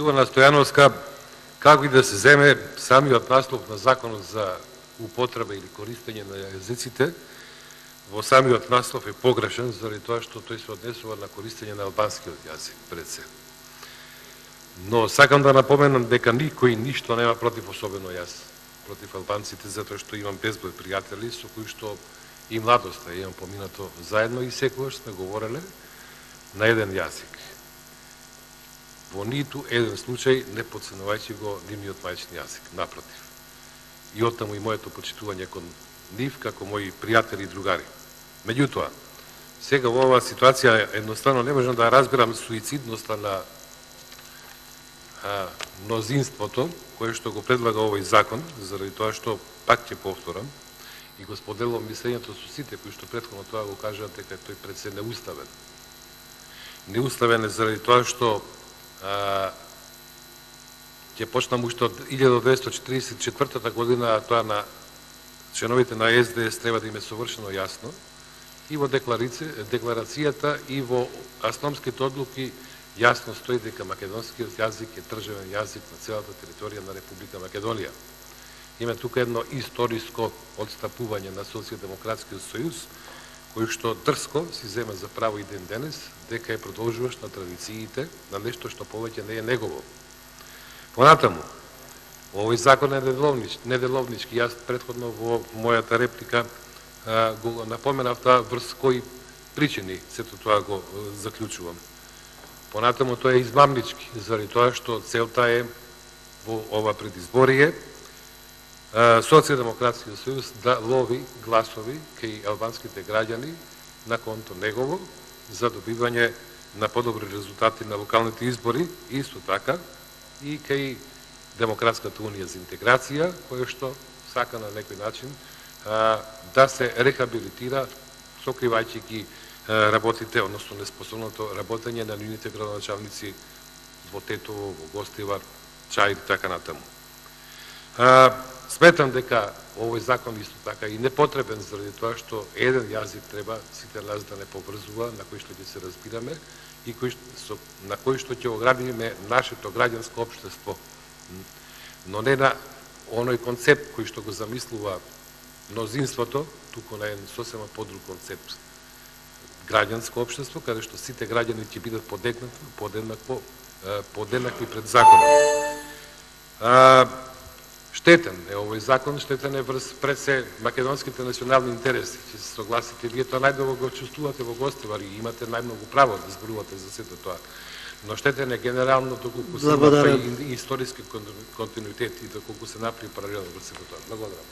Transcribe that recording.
На Стојановска, како и да се земе самиот наслов на Законот за употреба или користење на јазиците, во самиот наслов е погрешен, заради тоа што тој се однесува на користење на албанскиот јазик пред се. Но сакам да напоменам дека никој ништо нема против, особено јас, против албанците, затоа што имам безброј пријатели со кои што и младоста имам поминато заедно и секогаш сме говореле на еден јазик. Во ниту еден случај не потценувајќи го нивниот мајчин јазик, напротив. И оттаму и моето почитување кон нив како мои пријатели и другари. Меѓутоа, сега во оваа ситуација едноставно не можам да разбирам суицидноста на мнозинството кое што го предлага овој закон, заради тоа што, пак ќе повторам, и го споделувам мислењето со сите кои што претходно тоа го кажаа дека тој пред се неуставен. Неуставен е заради тоа што ќе почнам уште од 1944 година, тоа на членовите на СДС треба да им е совршено јасно, и во декларацијата и во основските одлуки јасно стои дека македонскиот јазик е државен јазик на целата територија на Република Македонија. Има тука едно историско одстапување на Социјалдемократскиот сојуз, кој што дрско си зема за право и ден денес дека е продолжуваш на традициите на нешто што повеќе не е негово. Понатаму, овој закон е неделовнички. Јас претходно во мојата реплика го напоменав тоа врз кои причини сето тоа го заклучувам. Понатаму тоа е измамнички, заради тоа што целта е во ова предизборие Социјалдемократскиот сојуз да лови гласови кај албанските граѓани на конто негово за добивање на подобри резултати на локалните избори, и исто така и кај Демократската унија за интеграција, која што сака на некој начин да се рехабилитира, сокривајќи ги работите, односно неспособното работење на нивните градоначалници во Тетово, во Гостивар, Чаир и така натаму. Сметам дека овој закон исто така и непотребен, заради тоа што еден јазик треба сите нас да не поврзува, на кој што ќе се разбираме и на кој што ќе оградиме нашето граѓанско општество. Но не на оној концепт кој што го замислува мнозинството, туку на еден сосема подруг концепт. Граѓанско општество, каде што сите граѓани ќе бидат подеднакви пред законот. Штетен е овој закон, штетен е врз пред се македонските национални интереси. Ќе се согласите, вие тоа најдобро го чувствувате во Гостивар и имате најмногу право да зборувате за сето тоа. Но штетен е генерално доколку се има историски континуитет и доколку се направи паралелно врз сето тоа. Благодарам.